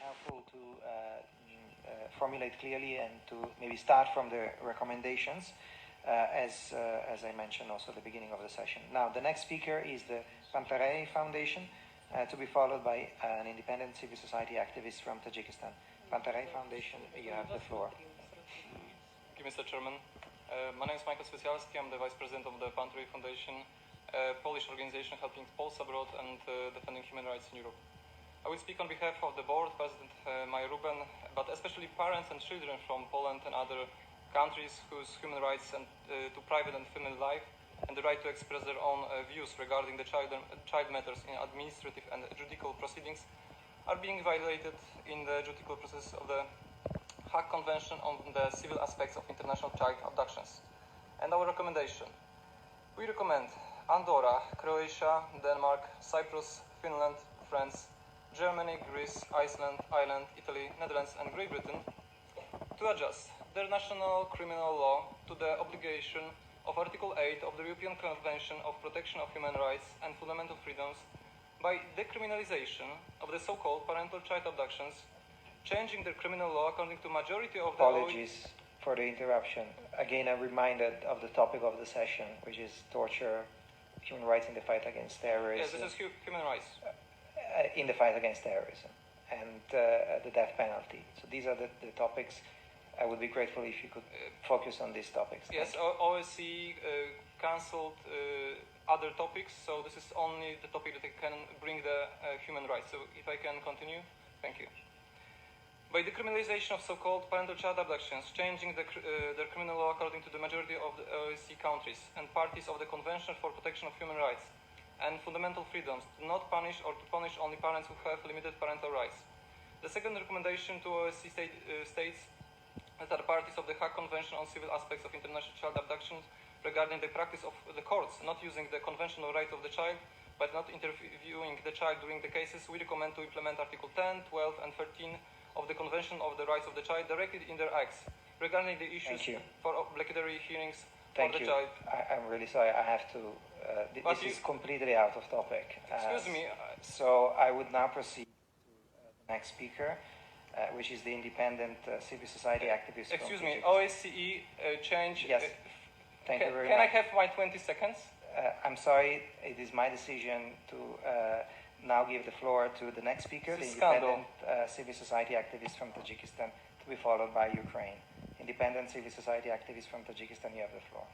helpful to formulate clearly and to maybe start from the recommendations, as I mentioned also at the beginning of the session. Now, the next speaker is the Pantarey Foundation, to be followed by an independent civil society activist from Tajikistan. Pantarey Foundation, you have the floor. Thank you, Mr. Chairman. My name is Michael Specjalski. I'm the Vice President of the Pantarey Foundation, a Polish organization helping Poles abroad and defending human rights in Europe. I will speak on behalf of the board, President Maja Ruben, but especially parents and children from Poland and other countries whose human rights and, to private and family life and the right to express their own views regarding the child matters in administrative and judicial proceedings are being violated in the judicial process of the Hague Convention on the civil aspects of international child abductions. And our recommendation. We recommend Andorra, Croatia, Denmark, Cyprus, Finland, France, Germany, Greece, Iceland, Ireland, Italy, Netherlands and Great Britain to adjust their national criminal law to the obligation of Article 8 of the European Convention of Protection of Human Rights and Fundamental Freedoms by decriminalization of the so-called parental child abductions, changing the criminal law according to majority of the... Apologies for the interruption. Again, I'm reminded of the topic of the session, which is torture, human rights in the fight against terrorism. Yes, this is human rights. In the fight against terrorism and the death penalty. So these are the topics. I would be grateful if you could focus on these topics. Yes, OSCE cancelled other topics, so this is only the topic that I can bring the human rights. So if I can continue, thank you. By decriminalization of so-called parental child abductions, changing their criminal law according to the majority of the OSCE countries and parties of the Convention for Protection of Human Rights and Fundamental Freedoms to not punish or to punish only parents who have limited parental rights. The second recommendation to OSCE states that are parties of the Hague Convention on Civil Aspects of International Child Abductions regarding the practice of the courts not using the conventional right of the child but not interviewing the child during the cases, we recommend to implement Article 10, 12 and 13 of the Convention of the Rights of the Child directly in their acts regarding the issues for obligatory hearings for the child. I'm really sorry, I have to... this is completely out of topic. Excuse me. So I would now proceed to the next speaker, which is the independent civil society activist. Excuse me, OSCE change... Yes, thank you very much. Can I have my 20 seconds? I'm sorry, it is my decision to now give the floor to the next speaker, the independent civil society activist from Tajikistan, to be followed by Ukraine. Independent civil society activist from Tajikistan, you have the floor.